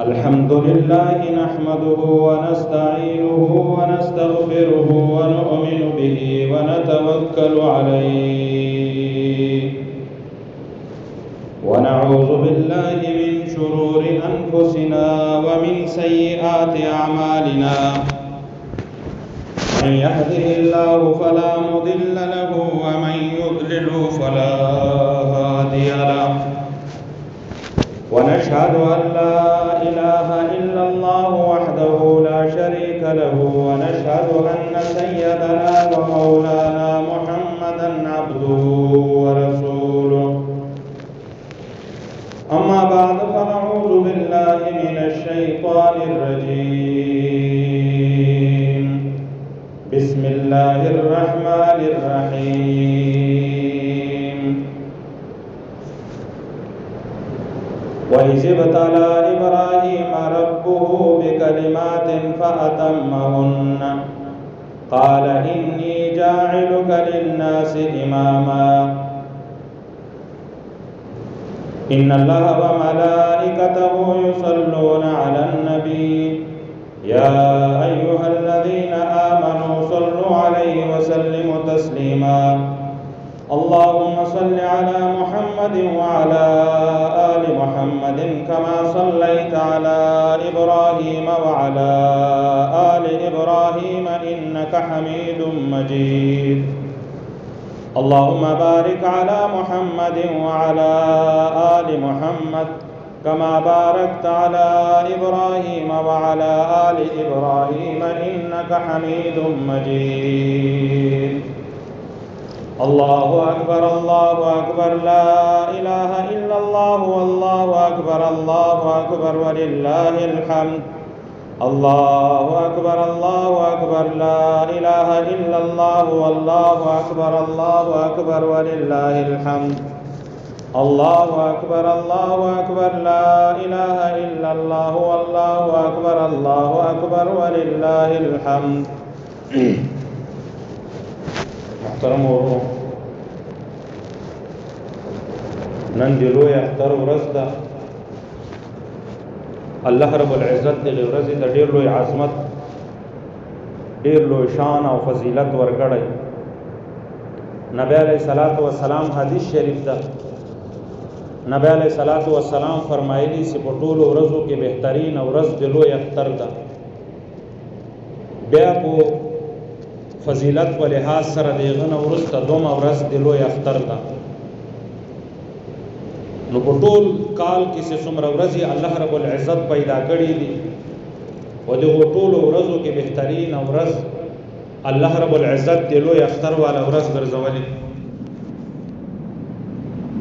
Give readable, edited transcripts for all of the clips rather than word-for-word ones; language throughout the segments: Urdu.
الحمد لله نحمده ونستعينه ونستغفره ونؤمن به ونتوكل عليه ونعوذ بالله من شرور أنفسنا ومن سيئات أعمالنا من يهده الله فلا مضل له ومن يضلل فلا هادي له ونشهد أن لا إله إلا الله وحده لا شريك له ونشهد أن سيدنا ومولانا محمدا عبده ورسوله أما بعد فأعوذ بالله من الشيطان الرجيم بسم الله الرحمن الرحيم وإذ ابتلى إبراهيم ربه بكلمات فأتمهن قال إني جاعلك للناس إماما إن الله وملائكته يصلون على النبي يا أيها الذين آمنوا صلوا عليه وسلموا تسليما اللهم صل على محمد وعلى آل محمد كما صليت على إبراهيم وعلى آل إبراهيم إنك حميد مجيد اللهم بارك على محمد وعلى آل محمد كما باركت على إبراهيم وعلى آل إبراهيم إنك حميد مجيد الله أكبر لا إله إلا الله والله أكبر ولله الحمد الله أكبر لا إله إلا الله والله أكبر ولله الحمد الله أكبر لا إله إلا الله والله أكبر ولله الحمد محترم ورو نن دی لوی اختر ورځ ده الله رب العزت دې ورځ ته ډېر لوی عظمت ډېر لوی شان او فضیلت ورکړی نبی علیہ الصلوۃ والسلام حدیث شریف ده نبی علیہ الصلوۃ والسلام فرمایلی چې په ټولو ورځو کې بهترین ورځ د لوی اختر ده بیا په فضیلت و لحاظ سره دیغه نه ورسته دومره ورځ د لوی اختر ده نو په ټول کال کې چې څومره ورځې الله رب العزت پیدا کړي دي او دغه ټولو ورځو کې بهترین ورځ الله رب العزت د لوی اختر والا ورځ ګرځولې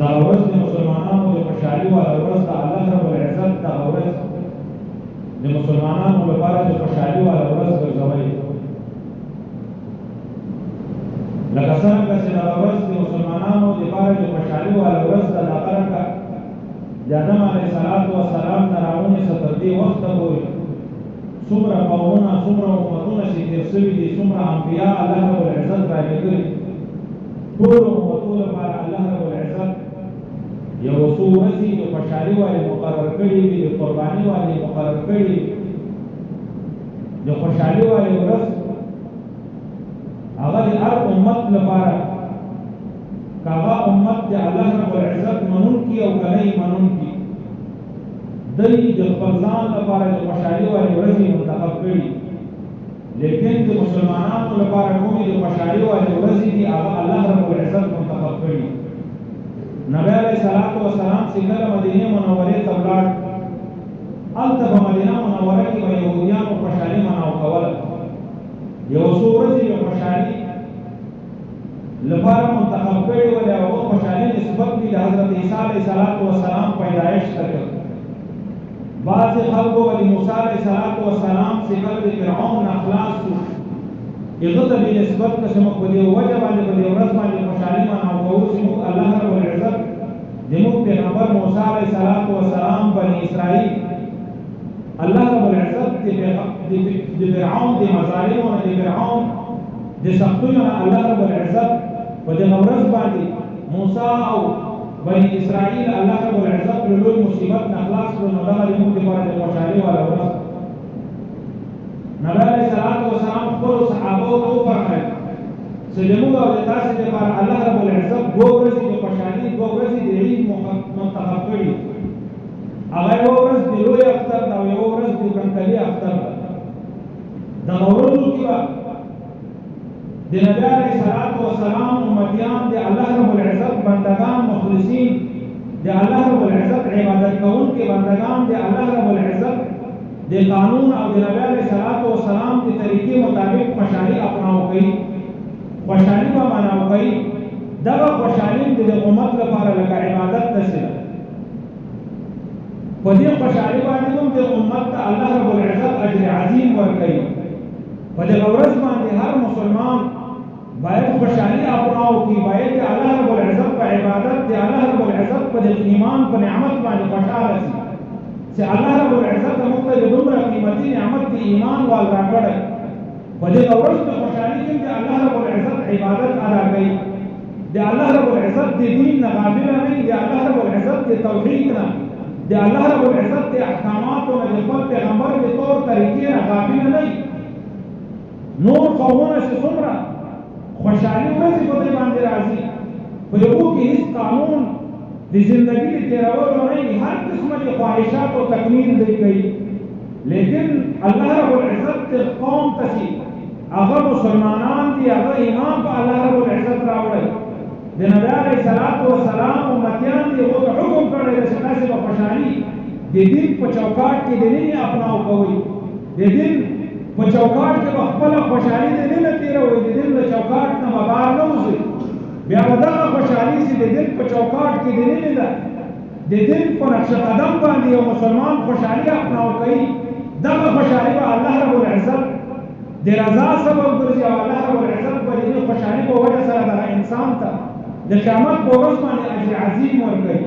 دا ورځ د مسلمانانو د خوشحالي والا ورځ ده الله رب العزت دا ورځ د مسلمانانو لپاره د خوشحالي والا ورځ ګرځولې لکه څنګه چې دا ورځ د مسلمانانو لپاره د خوشحالي والا ورځ ده هغه د آدم علیه السلام نه راونیسه تر دې وخته پورې څومره قومونه څومره امتونه چې تېر شوي دي څومره انبیا الله رب العزت رالیږلي ټولو امتو لپاره الله رب العزت یو څو ورځې د خوشحالي والې مقرر کړي دي د قرباني والې مقرر کړي د خوشحالي والې ورځ هغه د هر امت لپاره کاغه امت د الله رب العزت منون کی او کنه منون کی دای د خپل ځان لپاره د خوشحالي والې ورځې منتخب کړي لیکن د مسلمانانو لپاره کومې د خوشحالي والې ورځې دي هغه الله رب العزت منتخب کړي نبی علیه السلام چې کله مدینه منورې ته ولاړ هلته په مدینه منوره کې به یهودیانو خوشحالي مناو کوله یو څو ورځې د خوشحالي لپاره منتخب کړي ولې هغه خوشحالي نسبت دي د حضرت عیسی علیه السلام پیدایش ته بعض خلکو ولې موسی علیه السلام چې کله د فرعون نه خلاص شو هغه ته به نسبت چې موږ په دې وجه باندې په دې ورځ باندې خوشحالي مناو کوو چې موږ الله رب العزت د موږ پیغمبر موسی علیه السلام بني اسرائیل الله رب العزت د فرعون د مظالمو د فرعون د سختیو الله رب العزت په دې ورځ باندې موسی موسی او بني اسرائیل الله رب العزت له لوی مصیبت نه خلاص کړو نو دغه زموږ دپاره د خوشحالۍ والا ورځ نبی علیه الصلاة والسلام خپلو صحابو ته وفرمایل چې زموږ او د تاسې دپاره الله رب العزت دوه ورځې د خوشحالۍ دوه ورځې د عید منتخب کړي هغه یوه ورځ د لوی اختر ده او یوه ورځ د کنکلي اختر ده دغه ورځو کې به د نبی علیه الصلاة والسلام امتیان د الله رب العزت بندگان مخلصین د الله رب العزت عبادت کوونکي بندگان د الله رب العزت د قانون او د نبی علیه الصلاة والسلام د طریقې مطابق خوشحالي اپناو کوي خوشحالي به معناو کوي دغه خوشحالي د امت لپاره لکه عبادت داسې ده په دې خوشحالي باندې هم د امت ته الله رب العزت اجر عظیم ورکوي په دغه ورځ باندې هر مسلمان باید خوشحالي اپناو کړي باید د الله رب العزت په عبادت د الله رب العزت په ایمان په نعمت باندې خوشحاله شي چې الله رب العزت موږ ته د دومره قیمتي نعمت د ایمان وال راکړی په دغه ورځ د خوشحالي کې د الله رب العزت عبادت ادا کوي د الله رب العزت د دین نه غافل نه وي د الله رب العزت د توحید نه د الله رب العزت د احکاماتو نه د خپل پیغمبر د طور طریقې نه غافل نه وي نور قومونه چې څومره خوشحالي ورځې په دې باندې راځي په هغو کې هېڅ قانون د زندګي د تېرولو نه وي هر قسمه د خواهشاتو تکمیل دی کوي لیکن الله رب العزت قوم ته چې هغه مسلمانان دي هغه ایمان په الله رب العزت راوړی د نبی علیه الصلاة والسلام امتیان دي هغو ته حکم کړی دی چې تاسې به خوشحالي د دین په چوکاټ کې د نینې اپناو کوئ د دین په چوکاټ کې به خپله خوشحالي د دین نه تېروئ د دین له چوکاټ نه به بار نه وځئ بیا به دغه خوشحالي چې د دین په چوکاټ کې د نینې ده د دین په نقش قدم باندې یو مسلمان خوشحالي اپناو کوي دغه خوشحالي به الله رب العزت د رضا سبب ګرځي او الله رب العزت به د دې خوشحالي په وجه سره دغه انسان ته د قیامت په ورځ باندې اجر عظیم ورکوي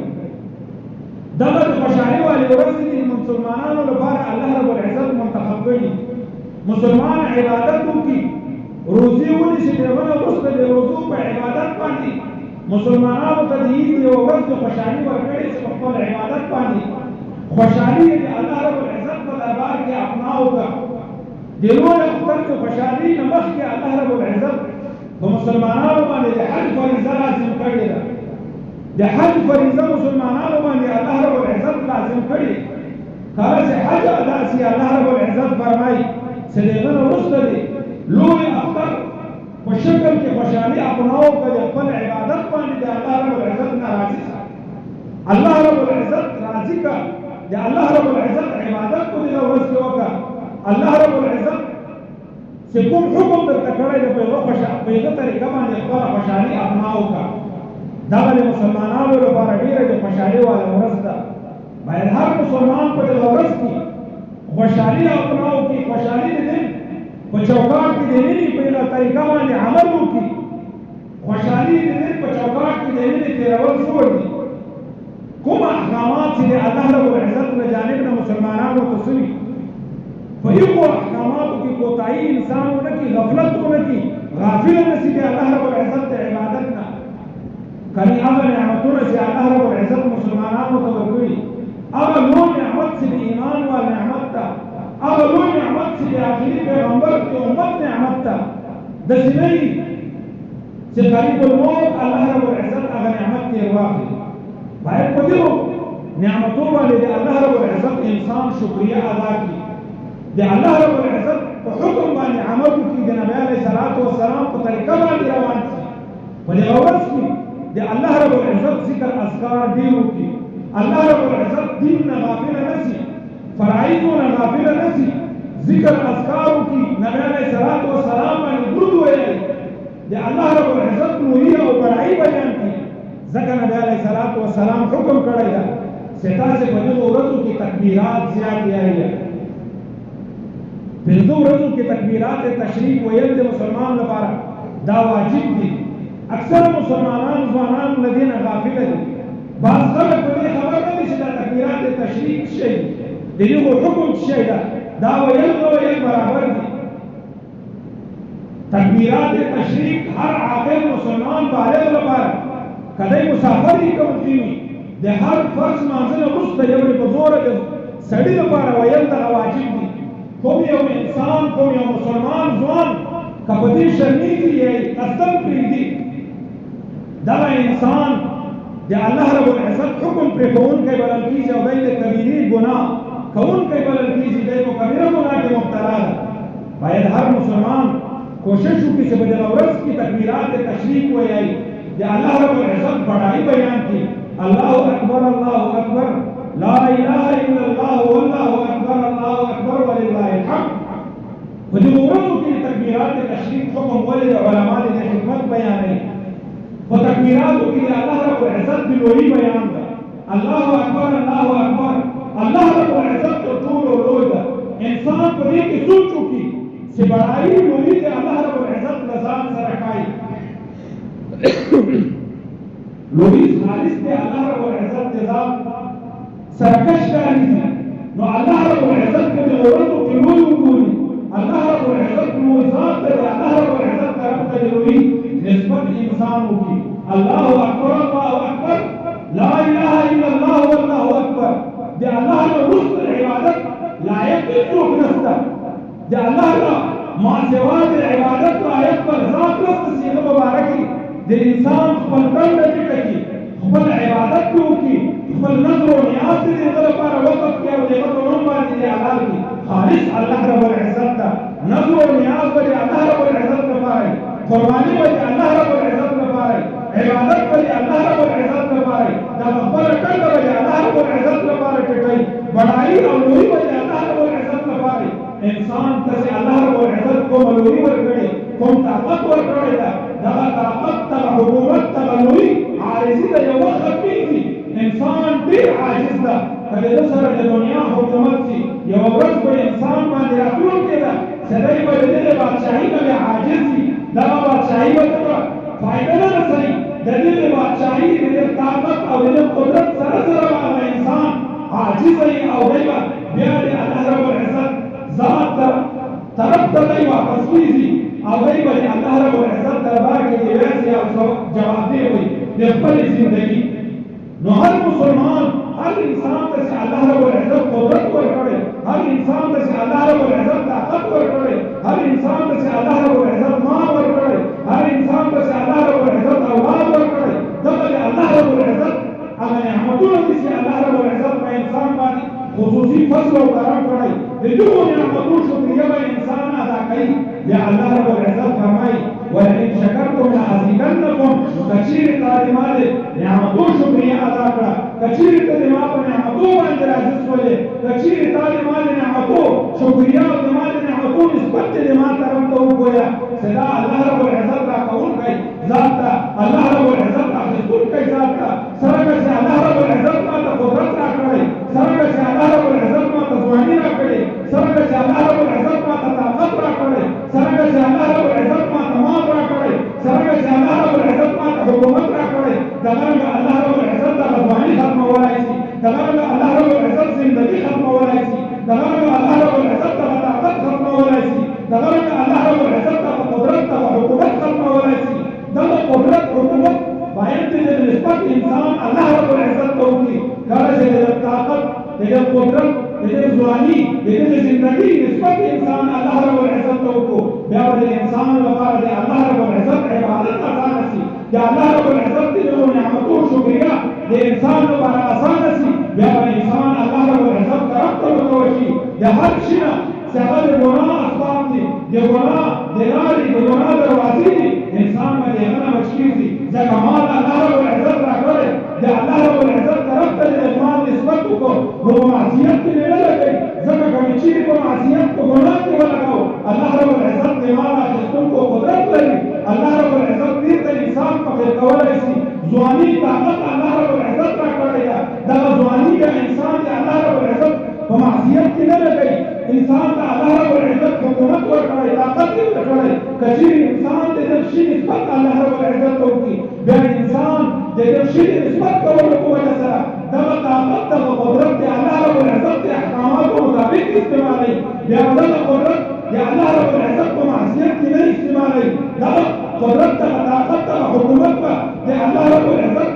دغه د خوشحالي والې ورځې د مسلمانانو لپاره الله رب العزت منتخب کړي مسلمان عبادت وکړي روزي ونیسي د هغه نه وروسته د روزو په عبادت باندې مسلمانانو ته د عید یوه ورځ د خوشحالي ورکړې چې په خپل عبادت باندې خوشحالي د الله رب العزت په دربار کې اپناو کړه د لوی اختر د خوشحالي نه مخکې الله رب العزت په مسلمانانو باندې د حج فریضه لازم کړې ده د حج فریضه مسلمانانو باندې الله رب العزت لازم کړې کله چې حج ادا شي الله رب العزت فرمایي چې د هغه نه وروسته دی لوی اختر په شکل کې خوشحالي اپناو کړه د خپل عبادت باندې د الله رب العزت نه راضي شه الله رب العزت راضي کړه د الله رب العزت عبادت په دغه ورځ کې وکړه الله رب العزت چې کوم حکم درته کړی دی په هغه طریقه باندې خپله خوشحالي اپناو کړه دغه د مسلمانانو لپاره ډېره د خوشحالي والا ورځ ده باید هر مسلمان په دغه ورځ کې خوشحالي اپناو کړي خوشحالي د دین په چوکاټ کې د نینې په یوه طریقه باندې عمل وکړي خوشحالي د دین په چوکاټ کې د نینې تېرول شوی دي کوم احکامات چې د الله رب العزت له جانب نه مسلمانانو ته سوي په هغو احکاماتو کې کوتاهي انسان ونه کړي غفلت ونه کړي غافله نه شي د الله رب العزت د عبادت نه کني هغه نعمتونه چې الله رب العزت مسلمانانو ته ورکړي هغه لوی نعمت چې د ایمان وال نعمت ده هغه لوی نعمت چې د آخري پیغمبر د امت نعمت ده داسې نه وي چې قریب الموت الله رب العزت هغه نعمت تېر واخلي باید په دغو نعمتو باندې د الله رب العزت انسان شکریه ادا کړي د الله رب العزت په حکم باندې عمل وکړي د نبی علیه الصلاة والسلام په طریقه باندې روان شي په دغه ورځ کې د الله رب العزت ذکر اذکار ډېر وکړي الله رب العزت دین نه غافله نه شي فرایضو نه غافله نه شي ذکر اذکار وکړي نبی علیه الصلاة والسلام باندې درود ووایي د الله رب العزت لویي او بډایي بیان کړي ځکه نبی علیه الصلاة والسلام حکم کړی ده چې تاسې په دغو ورځو کې تکبیرات زیات وایئ پنځو ورځو کې تکبیرات تشریف ویل د مسلمان لپاره دا واجب دي اکثر مسلمانان ځوانان له دې نه غافله دي بعض خلک په دې خبر نه دي چې دا تکبیرات تشریف شي د دغو حکم شی ده دا ویل نه ویل برابر دي تکبیرات تشریف هر عاقل مسلمان بالغ لپاره کدی مسافر یې کوم وي د هر فرض مانځنه وروسته یو په زوره د سړي لپاره ویل دغه واجب دي کوم یو انسان کوم یو مسلمان ځوان که په دې شرمېږي یې قصدن پرېږدي دغه انسان د الله رب العزت حکم پرې کوونکی بلل کېږي او دی د کبیرې ګناه کوونکی بلل کېږي دی په کبیره ګناه کې مبتلا ده باید هر مسلمان کوشش وکړي چې په دغه ورځ کې تکبیرات تشریق ووایي د الله رب العزت بډایي بیان کړي الله اکبر الله اکبر لا اله الا الله والله اکبر الله اکبر ولله الحمد په دغه ورځو کې تکبیرات تشریق حکم ولې علما د حکمت بیانوي په تکبیراتو کې د الله رب العزت د لویي بیان ده الله اکبر الله اکبر الله رب العزت تر ټولو لوی ده انسان په دې کې سوچ وکړي چې بډایي لویي د الله رب العزت له ځان سره کوي لویي خالص د الله رب العزت د ذات سره کش کاري نو الله رب العزت په دې ورځو کې لوی وګوري الله رب العزت لوی ذات دی الله رب العزت طرف ته لوی نسبت انسان وکړي الله اکبر الله اکبر لا اله الا الله والله اکبر د الله وروسته عبادت لایق څوک نشته د الله ما سوا د عبادت لایق پر ذات نشته چې مبارکي د انسان خپل کړه ټکي خپل عبادت وکړي خپل نظر او نیاز دې لپاره وقف کړي او دغه په نوم باندې اعلان کړي خالص الله رب العزت ته نظر او نیاز دې الله رب العزت لپاره قرباني وجه الله رب العزت لپاره عبادت وجه الله رب العزت لپاره دا خپل کړه وجه الله رب العزت لپاره ټکي بڑائی او لوی وجه الله رب العزت لپاره انسان ته الله رب العزت کوم لوی ورکړي کوم طاقت ورکړي دا طاقت ته حکومت ته لوی عارضی ده یو وخت کېږي انسان ډېر عاجز ده کله د سره د دنیا حکومت سي یو ورځ به انسان باندې راتلونکې ده چې دی به د دې بادشاهي نه عاجز وي دغه بادشاهي به فایده نه رسوي د دې بادشاهي د دې طاقت او د قدرت سره سره هغه انسان عاجز وي او دی به بیا د الله رب العزت ذات طرف ته دی واپس کېږي او دی به د الله رب العزت دربار کې د ویسې او جوابدeh وي د خپلې زندګي نو هر مسلمان هر انسان ته چې الله رب العزت قدرت ورکړي هر انسان ته چې الله رب العزت طاقت ورکړي هر انسان ته چې الله رب العزت مال ورکړي هر انسان ته چې الله رب العزت اولاد ورکړي دغه د الله رب العزت هغه نعمتونه دي چې الله رب العزت په انسان باندې خصوصي فضل او کرم کړی د دغو نعمتونو شکریه به انسان ادا کوي یا الله رب العزت فرمایي ولئن شکرتم لأزيدنكم کچیر تعلیمات نعمتو شکریه ادا کړه کچیر تعلیمات نعمتو باندې راځي سولې کچیر تعلیمات نعمتو شکریه او نعمتو نسبت دې ما طرف ته وګویا صدا الله رب العزت را قبول کړي ذات الله رب العزت اخذ کړي ذات سره چې الله رب العزت ما ته قدرت را کړی سره چې الله رب العزت ما ته ځواني را کړی سره چې الله رب العزت ما ته طاقت را کړی سره چې الله رب العزت ما ته مال را کړی سره چې الله رب العزت ما ته حکومت را کړی دغه الله رب العزت د ځواني ختمولای شي دغه الله رب العزت زندگی ختمولای شي دغه الله رب العزت د طاقت ختمولای شي دغه الله رب العزت د قدرت او حکومت ختمولای شي دغه قدرت حکومت باید د نسبت انسان الله رب العزت ته وکړي کله چې د طاقت د قدرت د ځواني د زندگی نسبت انسان الله رب العزت ته وکړو بیا د انسان لپاره د الله رب العزت عبادت آسان شي د الله رب العزت د نعمتو شکریه د انسان لپاره آسان شي بیا د انسان الله رب العزت طرف ته وکړي د هر شي چې هغه د ګناه اسباب دي د ګناه د لارې د ګناه دروازې دي انسان باندې هغه بچ کېږي ځکه مال الله رب العزت راکړی د الله رب العزت طرف ته د مال نسبت وکړو نو په معصیت کې نه لګوي ځکه کوم چې په معصیت په ګناه کې ولګاو الله رب العزت د مال اخیستونکو قدرت لري الله رب العزت دې ته انسان فکر کولی شي ځواني طاقت الله رب العزت راکړی ده دغه ځواني د انسان د الله رب العزت په معصیت کې نه لګوي انسان ته الله رب العزت حکومت ورکړی طاقت یې ورکړی که چېرې انسان د دغه شي نسبت الله رب العزت ته وکړي بیا انسان د دغه شي نسبت کولو په وجه سره دغه طاقت دغه قدرت د الله رب العزت د احکاماتو مطابق استعمالوي بیا دغه قدرت د الله رب العزت په معصیت کې نه استعمالوي دغه قدرت دغه طاقت دغه حکومت به د الله رب العزت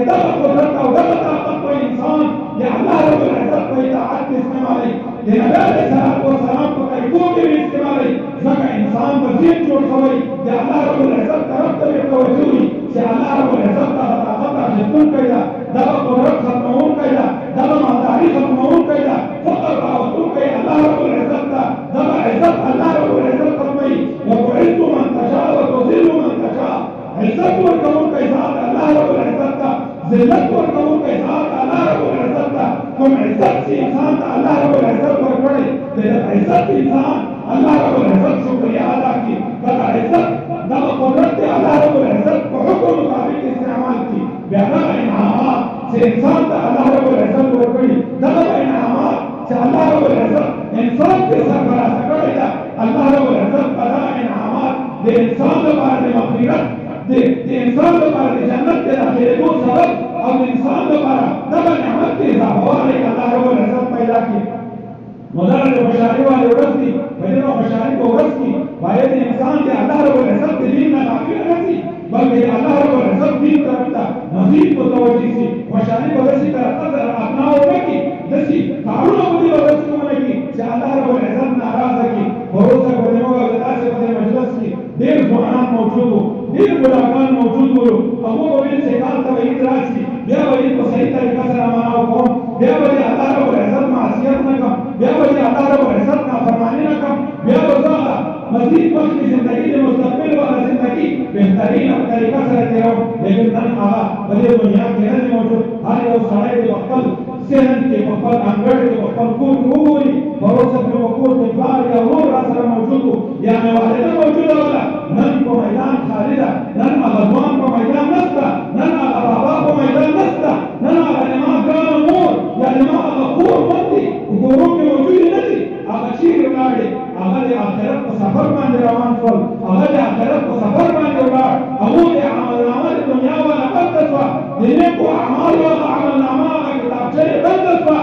دغه قدرت او دغه طاقت په انسان د الله رب العزت په اطاعت کې استعمالوي د نبي علیه الصلاة والسلام په طریقو کې استعمالوي ځکه انسان به ذهن جوړ شوی د الله رب العزت طرف ته یې توجه وي چې الله رب العزت دغه طاقت اخیستونکی ده دغه قدرت ختمونکی ده دغه مالداري ختمونکی ده فقر راوستونکی الله رب العزت ده دغه عزت الله رب العزت ختموي وتعز من تشاء وتذل من تشاء عزت ورکوونکی ذات الله رب العزت ده ذلت ورکوونکی ذات الله رب العزت ده کوم عزت چې انسان ته الله رب العزت ورکړی د عزت انسان الله رب العزت شکریہ ادا کړي دغه عزت دغه قدرت الله رب العزت په حکم مطابق استعمال کړي بیا دغه انعامات چې انسان ته الله رب العزت ورکړي دغه انعامات چې الله رب العزت انسان ته سرفرازه کړی ده الله رب العزت په دغه انعامات د انسان لپاره د مغفرت د انسان لپاره د جنت د داخلېدو سبب او د انسان لپاره دغه نعمت کې اضافه والی الله رب العزت پیدا کړي نو دغه د خوشحالي والې ورځ دي په دې خوشحالي په ورځ کې باید انسان د الله رب العزت د دین نه غافل نه شي بلکې الله رب العزت دین طرف ته مزید متوجه شي خوشحالي به داسې طرف ته ابناو ونه کړي داسې کارونه به دې ورځ کې ونه کړي چې الله رب العزت ناراضه کړي وروسته به زموږ د داسې په دې مجلس کې ډېر ځوانان موجود وو ډېر بوډاګان موجود وو هغو به ویل چې کال ته به عید راشي بیا به عید په صحیح طریقه سره ماناو کوم بیا به الله رب العزت معصیت نه کوم بیا به الله رب العزت نافرمانی نه کوم بیا به زه مزید مخکې زندګي د مستقبل والا زندګي بهترین طریقه سره تېروم لیکن نن هغه په دې دنیا کې نه دی موجود هر یو سړی د خپل ذهن کې په خپل انګړ کې په خپل کور کې وګوري وروسته پرې په کور کې پلار یا ورور را سره موجود و یا مې والده موجوده وله نن په میدان خالي ده نن هغه ځوان په میدان نشته نن هغه بابا په میدان نشته نن هغه زما ګرانه مور یا زما هغه کور غوندې په کورو کې موجودې نه دي هغه چیرې ولاړې هغه د آخرت په سفر باندې روان شول هغه د آخرت په سفر باندې ولاړ هغو د عملنامه د دنیا والا بنده شوه د نیکو اعمالو هغه عملنامه هغه کتابچه یې بنده شوه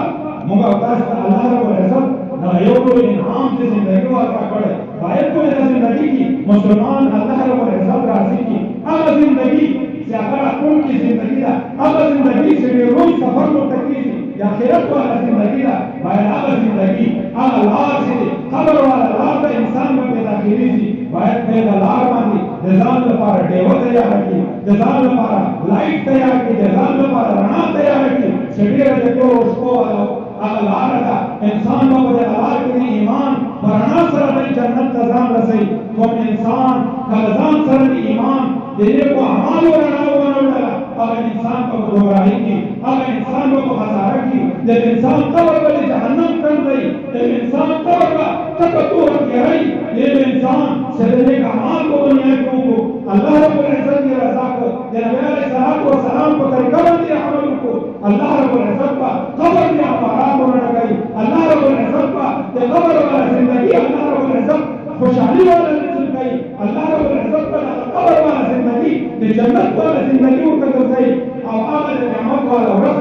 موږ او تاسو ته الله رب العزت دغه یو لوی انعام د زندګي ورکړه کړی باید په دې زندګي کې مسلمان الله رب العزت راضي کړي هغه زندګي چې هغه راتلونکې زندګي ده هغه زندګي چې ډېر لوی سفر ورته کېږي د آخرت والا زندګي ده باید هغه زندګي هغه لار چې دی قبر والا لار ته انسان به پرې داخلېږي باید په هغه لار باندې د ځان لپاره ډیوه تیاره کړي د ځان لپاره لایټ تیار کړي د ځان لپاره رڼا تیاره کړي چې ډېره د تورو شپو والا هغه لاره ده انسان به په دغه لار کې د ایمان په رڼا سره د جنت ته ځان رسوي کوم انسان کله ځان سره د ایمان د نیکو اعمالو رڼا ونه وړله هغه انسان به په ګمراهۍ کې هغه انسان به په خساره کې د انسان قبر به د جهنم تنګ دی د انسان قبر به تکه توره تېروي د انسان چې د نیک اعمال په دنیا کې وکړو الله رب العزت یې رضا کړ د نبي علیه الصلاة والسلام په طریقه باندې عمل وکړو الله رب العزت به قبر کې آرام ورنکوي الله رب العزت به د قبر والا زندګي الله رب العزت خوشحالي والا نصیب کوي الله رب العزت به د قبر والا زندګي د جنت والا زندګي ورته ګرځوي او هغه د نعمت والا ورځ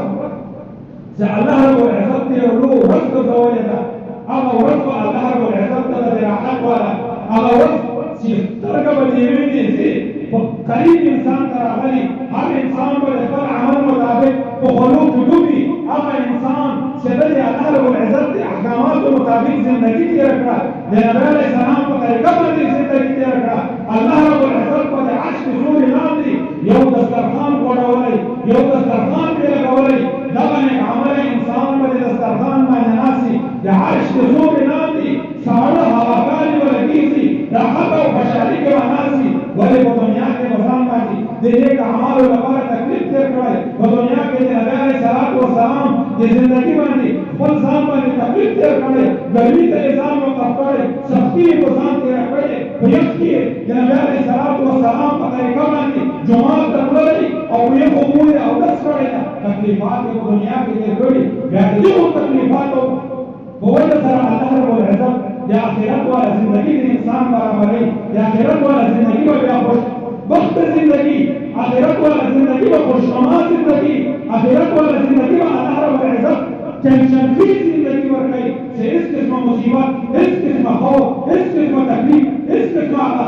چې الله رب العزت یې ورو ورځ ګرځولې ده هغه ورځ به الله رب العزت ته د راحت والا هغه ورځ چې سترګه به د یوې نیزې په قریب انسان ته راغلي هر انسان به د خپل عمل مطابق په خولو کې ډوبي هغه انسان چې د الله رب العزت د احکاماتو مطابق زندګي تېره کړه د نبي علیه السلام په طریقه باندې زندګي تېره کړه الله رب العزت په د عرش د سوري لاندې یو دسترخوان غوړولی یو دسترخوان پرې لګولی دغه نیک عمله انسان به د دسترخوان باندې ناستي د عرش د سوري لاندې ساړه هواګانې به لګېږي راحت او خوشحالي کې به ناستي ولې په دنیا کې به ځان باندې د نیک اعمالو لپاره تکلیف تېر کړی په دنیا کې د نبي علیه الصلاة والسلام د زندګي باندې خپل ځان باندې تکلیف تېر کړی ګرمي ته یې ځان وقف کړی سختي یې په ځان تېره کړې په یخ کې یې د نبي علیه الصلاة والسلام په طریقه باندې جومات ته تللی او په یخو اوبو یې اودس کړی ده تکلیفات یې په دنیا کې تېر کړي بیا د دغو تکلیفاتو په وجه سره الله رب العزت د آخرت والا زندګي د انسان برابروي د آخرت والا زندګي به بیا خوشبخت زندګي آخرت والا زندگی و خوشنما زندگی آخرت والا زندگی و اللہ رب العزت ٹینشن فری زندگی ورکړي چې هیڅ قسمه مصیبت هیڅ قسمه خوف هیڅ قسمه تکلیف هیڅ قسمه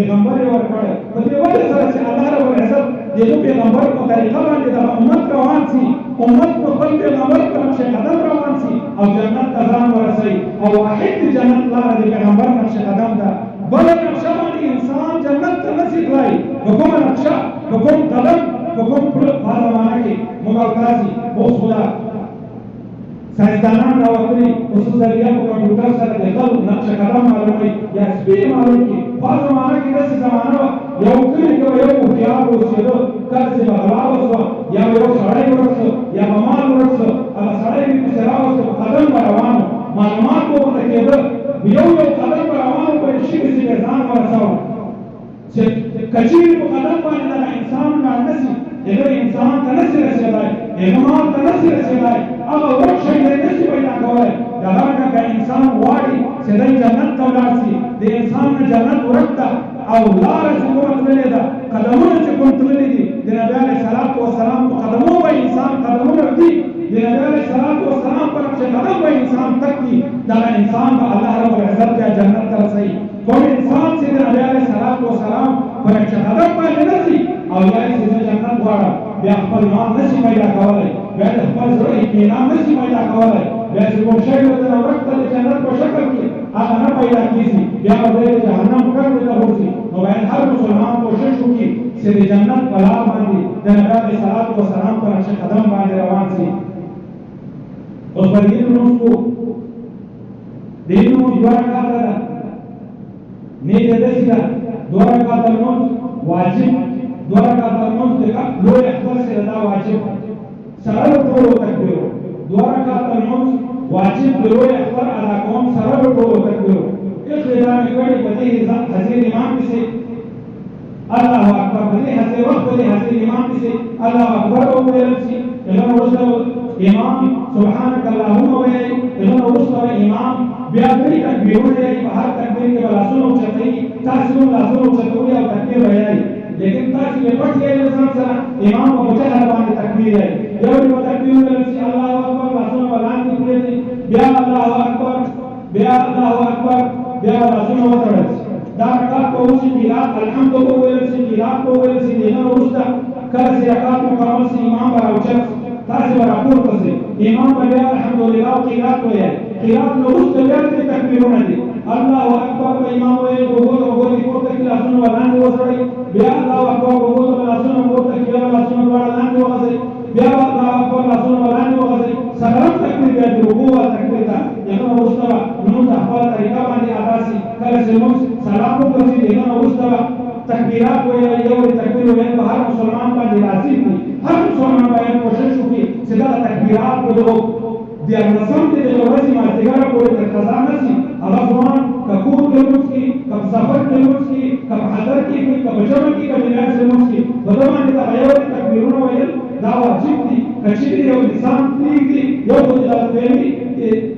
پیغمبر ورکړ په دې وجه سره چې الله رب العزت دغه پیغمبر په طریقه باندې د امت روان سي امت په خپل پیغمبر په نقش قدم روان سي او جنت ته ځان ورسوي او واحد جنت لاره د پیغمبر نقش قدم ده بل نقشه باندې انسان جنت ته نشي تلای په کومه نقشه په کوم قدم په کوم په زمانه کې موږ تاسو اوس خدا سائنسدانان راوړي خصوصا په کمپیوټر سره د خپل نقش قدم معلوموي یا سپی معلوموي په زمانه کې داسې زمانه یو کلی کې یو خيار اوسېدو کله چې بغلا وسو یا یو سړی ورسو یا مال ورسو هغه سړی په سراوس په قدم روانو معلومات ورته کېده یو قدم روانو په شي کې ځان ورساو چې کچیر په قدم باندې انسان باندې دغه انسان ته نشي رسېدای دغه مال ته نشي رسېدای هغه ورشي نشي پیدا کولای دا هغه انسان واړي چې د جنت ته ولاړ شي د انسان نه جنت ورته او لار چې کوم تللی ده قدمونه چې کوم تللی دي د نبي علیه الصلاة والسلام په قدمو به انسان قدمونه دي د نبي علیه الصلاة والسلام په نقش قدم به انسان تک دي دغه انسان به الله رب العزت ته جنت ته رسوي کوم انسان چې د نبي علیه الصلاة والسلام په نقش قدم باندې نه ځي او یا چې جنت غواړه بیا خپل مال نشي پیدا کولی بیا د خپل زړه اطمینان نشي پیدا کولی بیا چې کوم شی ورته ورته د جنت په شکل کې هغه نه پیدا کېږي بیا به د جهنم کړکۍ ته ورځي نو باید هر مسلمان کوشش وکړي چې د جنت په لار باندې د نبي علیه الصلاة والسلام په نقش قدم باندې روان شي اوس په دې لمونځ کو دې لمونځ دوه رکعاته ده نیټه داسې ده دوه رکعاته لمونځ واجب دوه رکعاته لمونځ د لوی اختر سره دا واجب سره ټول تکبیر دوه رکعاته لمونځ واجب د لوی اختر ادا کوم سره ټول تکبیر اقتدا مې کړی په دې حاضر امام پسې الله اکبر په دې حاضر وخت په دې حاضر امام پسې الله اکبر وویل شي دغه وروسته امام سبحانك اللهم ویل دغه وروسته امام بیا دې تکبیرونه یې په هر تکبیر کې لاسونه اوچتوي تاسو لاسونه اوچتوي او تکبیر وایي لیکن تاسو یې پټ یې ځان سره امام په مجهر باندې تکبیر یې یو دې تکبیر ویل شي الله اکبر لاسونه باندې کړی بیا الله اکبر بیا الله اکبر بیا لاسونه وتړل دا رکعت په اوسې قرات الحمد په ویل شي قرات په ویل شي دغه وروسته کله چې رکعت مکمل شي امام راوچت تاسو راپورته شي امام بیا الحمدلله او قرات وایي قرات نو وروسته بیا دې تکبیرونه دي الله اکبر په امام وایي وګورئ پورته کې لاسونه باندې وسړئ بیا الله اکبر وګورئ لاسونه پورته کې لاسونه باندې وغځئ بیا الله اکبر لاسونه باندې وغځئ سلام تکبیر بیا د رکوع تکبیر ته دغه وروسته نو د خپل طریقه باندې ادا شي کله چې موږ سلام وکړو دغه وروسته تکبیرات وایي یو تکبیر وایي په هر مسلمان باندې لازم دي هر مسلمان باید کوشش وکړي چې دا تکبیرات وکړو د انسان د ورځې مازدیګر پورې تر قضا نه شي هغه ځوان که کور کې لمونځ کوي که په سفر کې لمونځ کوي که په حضر کې کوي که په جمع کې که په نیاز لمونځ کوي په ده باندې دغه یو تکبیرونه ویل دا واجب دي که چېرې یو انسان پرېږدي یو خو د ویلي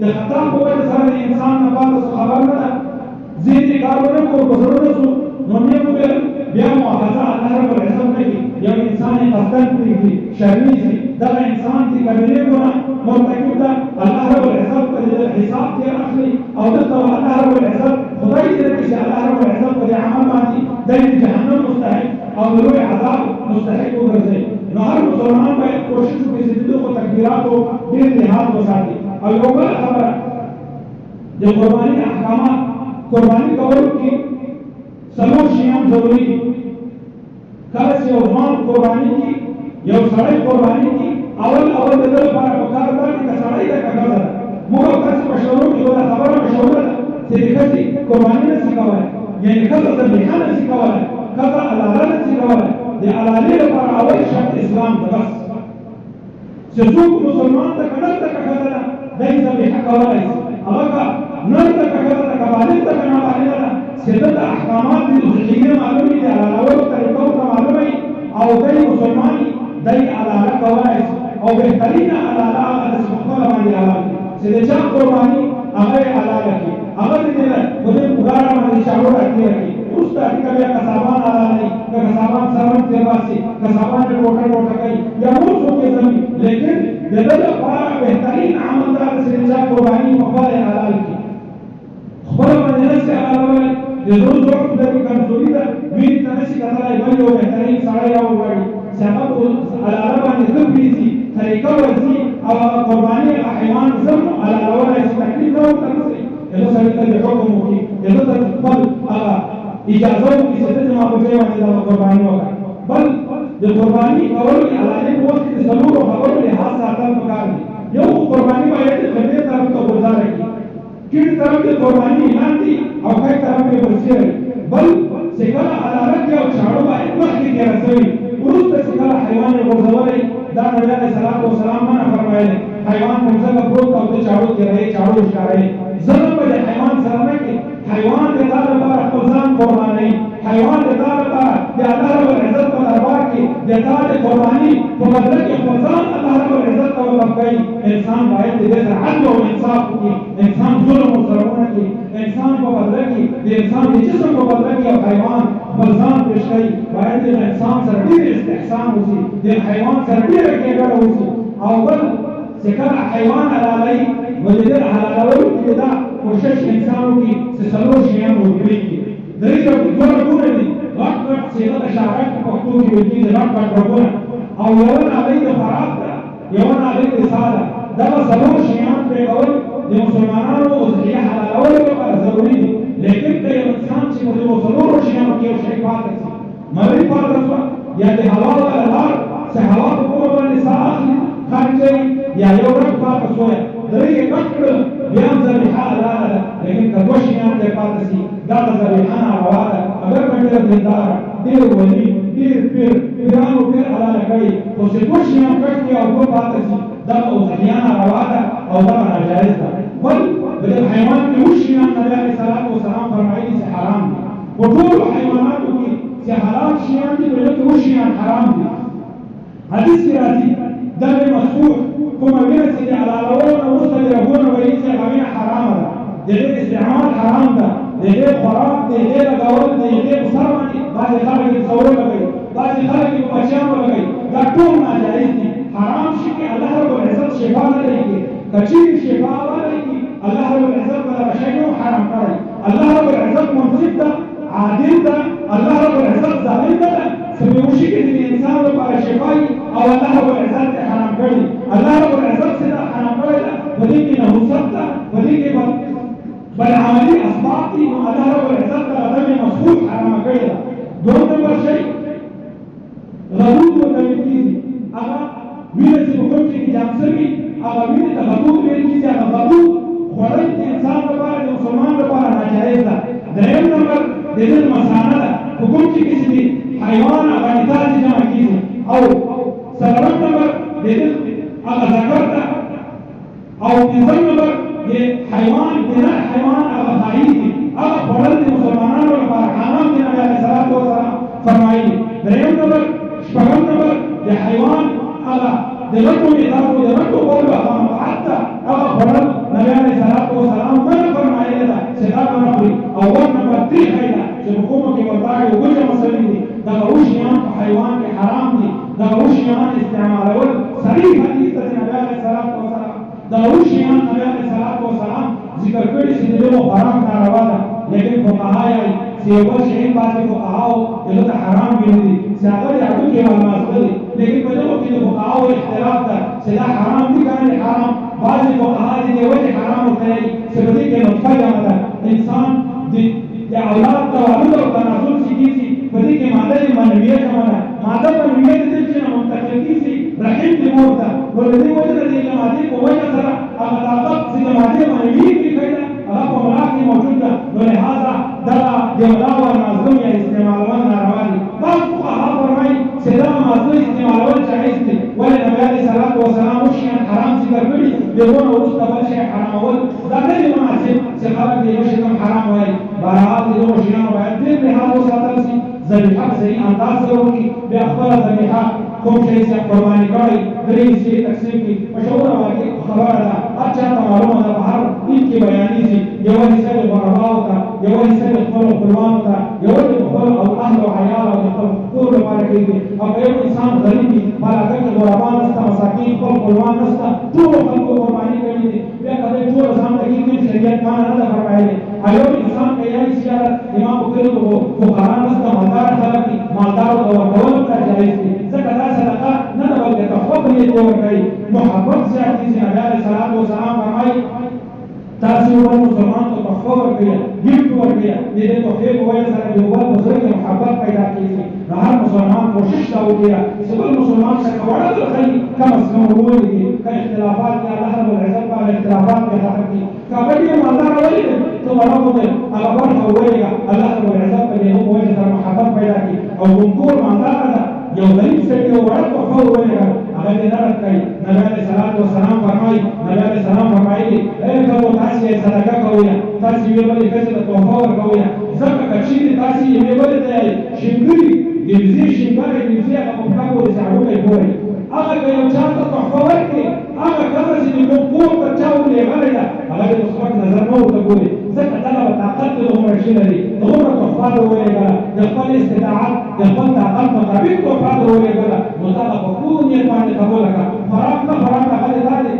د خطا په وجه سره د انسان نه پاته څه خبر نه ده ځینې کار ونه کړو په زړه نه شو نو مې وویل بیا مؤاخذه الله رب العزت نه کوي یو انسان یې قصدن پرېږدي شرمېږي دغه انسان د کبیرې ګناه مرتکب ده الله رب العزت په دې حساب تېر اخلي او دلته الله رب العزت خدای دې کړي چې الله رب العزت په دې عمل باندې دی د جهنم مستحق او د لوی عذاب مستحق وګرځي نو هر مسلمان باید کوشش وکړي چې د دغو تکبیراتو ډېر لحاظ وساتي او یو بله خبره د قرباني احکامات قرباني کولو کې څلور شیان ضروري دي کله چې یو ځوان قرباني کوي یو سړی قرباني کوي اول د ده لپاره پکار ده چې سړی ده که ښځه ده موږ او تاسې په شروع کې یوه خبره مشهوره ده چې د ښځې قرباني نه شي کولی یعنې ښځه ذبیحه نه شي کولی ښځه علاله نه شي کولی د علالې لپاره اول شرط اسلام ده بس چې څوک مسلمان ده که نر ده که ښځه ده دی ذبیحه کولی شي هغه که نر ده که ښځه ده که بالغ ده که نابالغه ده چې ده د احکامات د ذبیحې معلومې دي علالولو طریقو ته معلومه وي او دی مسلمان دی علاله کولی شي او بهترینه علاله هغه ده چې په خپله باندې حلال کړي چې د چا قرباني هغه یې حلاله کړي هغه دې په دې پګاړه باندې چاړو راکړي وروسته هغې بیا کسابان حلالوي که کسابان سرمن تېر باسي کسابان یې ټوټه ټوټه کوي یا نور څوک یې ځمي لیکن د ده لپاره بهترین عمل دا ده چې د چا قرباني په خپله یې حلال کړي خپله باندې نه شي حلالولی د زړو ځواک د کمزوري ده قرباني حيوان زم على الأول يستكلم له تنسي إذا سبت بحكم وكي إذا تقبل إجازة وكي ستجمع بجيء وحيدا قرباني وكا بل القرباني أول على أن وقت ضرورة فأول لحاظ ساعتها مكاني يوم قرباني ما يجب خليه طرف كبرزارك كل طرف القرباني نانتي أو كي طرف كبرزير بل سكرا على رجع وشعروا بعد وقت كرسوي ورد سكرا حيوان الغرزوري دار نبي عليه الصلاة والسلام ما نفرمائه حيوان كمسك بروت أو تشعروا كرهي شعروا إشكاري ظلم بده حيوان سلامك حيوان تدار بار قرزان قرباني حيوان تدار بار يدار بالعزت بالأرواحي يدار قرباني فمدرك قرزان الله رب العزت والبقي إنسان بايد تدار عدل وإنصاف إنسان ظلم وظلمونك إنسان بمدرك إنسان جسم بمدرك حيوان قرزان بشيء بايد الإنسان سردير استحسان وسي الحيوان سردير كيف وسي أول سكر حيوان على لي وجدر على لول كذا وشش إنسان كي سسلوش يوم وبريكي دريجة بتجور كوني غطرة سيدة شعرك مكتوب بالجيز غطرة ربنا أو يوان عليك فرابة يوان عليك سادة ده سلوش يوم بيقول لمسلمانان وزحية على لول وقال ضروري لكن ده إنسان شيء مسلوش يوم كيف شيء فاتس مريض فاتس يعني حلال على الأرض سحلال بقوة النساء خارجي يا يورك فاتس ويا دريجة كتر بيان زبيحة لا لكن كدوش يوم تفاتسي قال زبيحان عوادا أغير مجرد الدار دير ولي دير بيران وبير على لكي وسيكوش يوم كتر أو دو فاتسي دم أو زحيان عوادا أو دم نجائز بل بدل حيوان كوش يوم نبي عليه الصلاة والسلام فرمائي سي حرام وطول حيوانات كي سي حلال شيئا دي بدل كوش يوم حرام دي حديث كراسي دم مسفوح كما بين سيدي على الأول وصل يربون ويسي غمين حرام ده ده استعمال حرام ده ده خراب ده لقول ده مصرمني بعد خلق يتصور لك بعد خلق يبشر لك ده كل ما جايزني حرام شيء الله رب العزت شفاء لك كثير شفاء لك الله رب العزت بلا شيء حرام كره الله رب العزت منصف ده عادل ده الله رب العزت ظالم ده سبيوشي الإنسان بلا شفاء أو الله رب العزت حرام كره الله رب العزت سيدا حرام كره ولكن نصبت ولكن بالعملية أصبحتي مع الله رب العزت دم مصفوح حرام كره دون نمبر شيء غلوط وتمكيزي أما مين سيكون في جامسري أما مين تغلوط وتمكيزي أما غلوط خرجت إنسان ببارد ومسلمان ببارد ناجائز دريم نمبر دين المسانة حكم في كسي حيوان أغانيتازي جامكيزي أو سبب نمبر دين أغذكرت أو نظام نمبر حيوان بناء حيوان أغذائيزي أغفرد مسلمان وبارد حرام دين عليه الصلاة والسلام فرمائي دريم نمبر شباب نمبر حيوان دلتهم إدارة دلتهم قولوا حتى أغفرد نبي عليه الصلاة والسلام ما فرمائي هذا سيدنا نقري أول نمبر 3 هيدا سبقومك وطاعي وقجة مسلمين دقوش يان حيوان حرام دي دقوش يان استعمال أول صريح حديث نبي عليه الصلاة والسلام دقوش يان نبي عليه الصلاة والسلام ذكر كل سيدنا حرام كاروادا لكن فقهاء سيقول شيء بعض فقهاء يقول حرام بيني سيقول يعطوك يا المسؤول لكن بدو كده فقهاء اختلاف ده سيدا حرام دي كان حرام بعض فقهاء دي وجه حرام وثاني سيقول كده نتفاجأ مثلا إنسان دي أولاد توالد وتناسل سيكيسي بدي كمادة منوية كمان مادة منوية تلجنا منتقلكيسي رحم تموتا ولدي وجه دي كمادة وجه سرا أمتاقب سيكمادة منوية في كذا أغاب ملاكي موجودة ولهذا دلا جملاء والمظلوم يا استعمالوان ناروالي بعض فقهاء فرمي سيدنا مظلوم استعمالوان شايستي ولنبي عليه الصلاة والسلام وشيئا حرام سيكربلي يقول ورستبال شيء حرام أول ذاك المناسب سيخلق يمشيكم حرام وهي براءات يدور شيئا ويأتين لهذا وساتلسي ذبيحة سي أنداز ضروري بأخبار ذبيحة كم شيء سي قرباني كاري درين سي تقسيم کی مشهورة واقعی خبر دا اچھا معلوم دا بہر ان کی بیانی سی یوہی سید غرباء تا یوہی سید خبر قربان تا یوہی خبر او اہل و حیال و خبر قول مبارکی دی اب ایو انسان غریبی بالا کرد غرباء نستا مساکین خبر قربان نستا طول خلق قربانی کرنی دی بیا قدر طول ازام تکی کن شریعت مانا ندا فرمائے ایو انسان کیائی سیارت امام بکرد و فقران نستا مالدار خلقی مالدار و دول کا جائز دی زکر دا صدقہ ندا بلکہ تخوب نیت ورکی محبت سے حدیث نبی بل مسلمان ته تحفه ورکړي ګفت ورکړي د دې تحفې په وجه سره د یو بل په زړه کې محبت پیدا کېږي نو هر مسلمان کوشش دا وکړي چې بل مسلمان سره وړه درخلي کم از کم وولګي که اختلافات دي الله رب العزت په اختلافات کې ختم کړي کبډي مالدار ولې ته ورغو دې هغه برخه وولګه الله رب العزت په دې په وجه سره محبت پیدا کړي او ګمکور مالدار ده یو غریب سړی یو وړه تحفه وولګه هغه دې رد کړي نبی علیه الصلاة والسلام فرمایي نبی علیه السلام فرمایي ای ښځو تاسې یې صدقه کوئ تاسې یوې بلې ښځې ته تحفه ورکوئ ځکه که چېرې تاسې یوې بلې ته شینګري ګلزي شینګرې ګلزي هغه په پښه پورې ساړوکی پورې هغه که یو چا ته تحفه ورکړي هغه ښځه چې د کوم کور ته چا ولېږلی ده هغه د مثبت نظر نه ورته ګوري ځکه دغه به طاقت د هغومره شي لري د هغومره تحفه در ولېږله د خپل استطاعت د خپل طاقت مطابق تحفه در ولېږله نو دغه په ټول نیت باندې قبوله کړه خوراک نه خوراک هغه د تا دی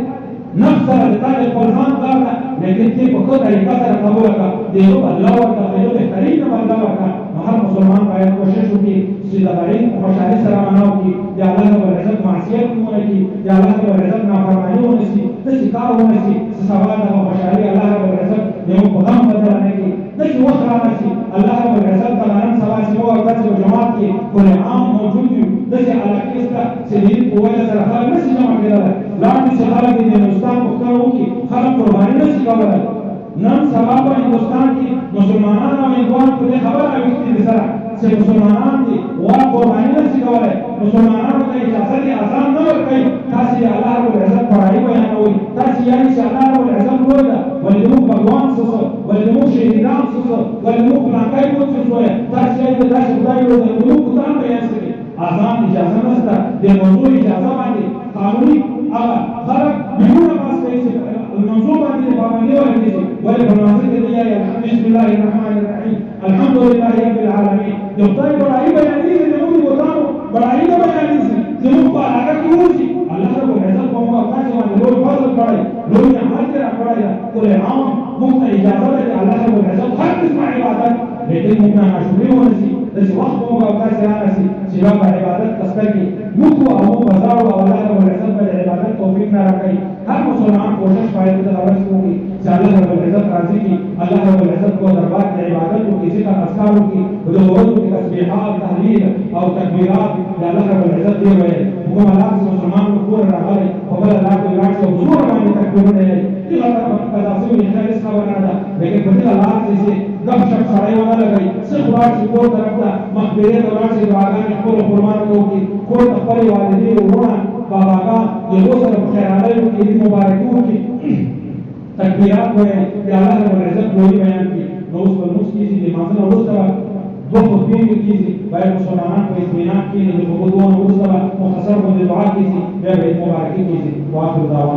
نفس سره د تا د خپل ځان کار ده لیکن ته په ښه طریقه سره قبوله کړه د یو بدله ورکړه د یو بهترینه بدله ورکړه نو هر مسلمان باید کوشش وکړي چې د غریب په خوشحالي سره معنا وکړي د الله رب العزت معصیت ونه کړي د الله رب العزت نافرماني ونه شي داسې کار ونه شي چې سبا دغه خوشحالي الله رب العزت د یو په غم بدله نه کړي داسې وخت رانه شي الله رب العزت ته نن سبا چې موږ او تاسې په جماعت کې کل عام موجود یو داسې علاقې شته چې د عید په وجه سره خلک نشي جمع کېدلی لاندې چې خلک د هندوستان پوښتنه وکړي خلک قرباني نشي کولی نن سبا په هندوستان کې مسلمانان او هندوان په دې خبره راویښتي دي سره چې مسلمانان دي وا قرباني نشي کولی مسلمانانو ته اجازه دي اذان نه ورکوي تاسې د الله رب العزت پړاوي بیانوئ تاسې یعنې چې الله رب العزت لوی ده ولې زموږ بګوان څه څه ولې زموږ شهیدان څه څه ولې زموږ فلانکی بوت څه څه تاسې یعنې د داسې خدای لوی ده زموږ بوتان بیان شوي اذان اجازه نشته د موضوع اجازه باندې قانوني هغه خلک بیرونه پاس کوي چې المنظور باندې پابندي ورکړي ولې په لمانځه کې دی بسم الله الرحمن الرحیم الحمد لله رب العالمین د خدای بړایي بیانېږي زموږ د بوتانو بړایي نه بیانېږي زموږ په علاقه کې وځي الله رب العزت په موږ تاسې باندې لوی فضل کړی لوی نعمت یې راکړی ده ټول عام موږ ته اجازه ده چې الله رب العزت هر قسمه عبادت لیکن موږ نه ناشکري ونه شي داسې وخت به موږ او تاسې رانه شي چې دا په عبادت ته سترګې موږ او موږ بزاړو او الله رب العزت به د عبادت توفیق نه راکوي هر مسلمان کوشش باید دغه ورځ وکړي چې الله رب العزت راضي کړي الله رب العزت په دربار کې عبادت وکړي ذکر اذکار وکړي په دغه ورځو کې تسبیحات تهلیل او تکبیرات د الله رب العزت دی ویل کوم الله چې مسلمان په کور راغلی په بله لار کې ولاړ شي او زور باندې تکبیرونه یې دغه قضا شوي خالص خبره ده لیکن په دغه لار کې چې ګپ شپ سړی ونه لګوي څه ولاړ شي کور طرف ته مقبرې ته ولاړ شي دعاګانې خپلو قربانو ته وکړي کور ته خپلې والدې وروڼه باباګان د هغو سره په خیرالۍ وکړي عید مبارکي وکړي تکبیرات وایي د الله رب العزت لویي بیان کړي نو اوس به لمونځ کېږي د لمانځه نه وروسته به دوه خطبې کېږي باید مسلمانان په اطمینان کښېني د خطبو نه وروسته به مختصر غوندې دعا کېږي بیا به عید مبارکي کېږي واخر دعوانا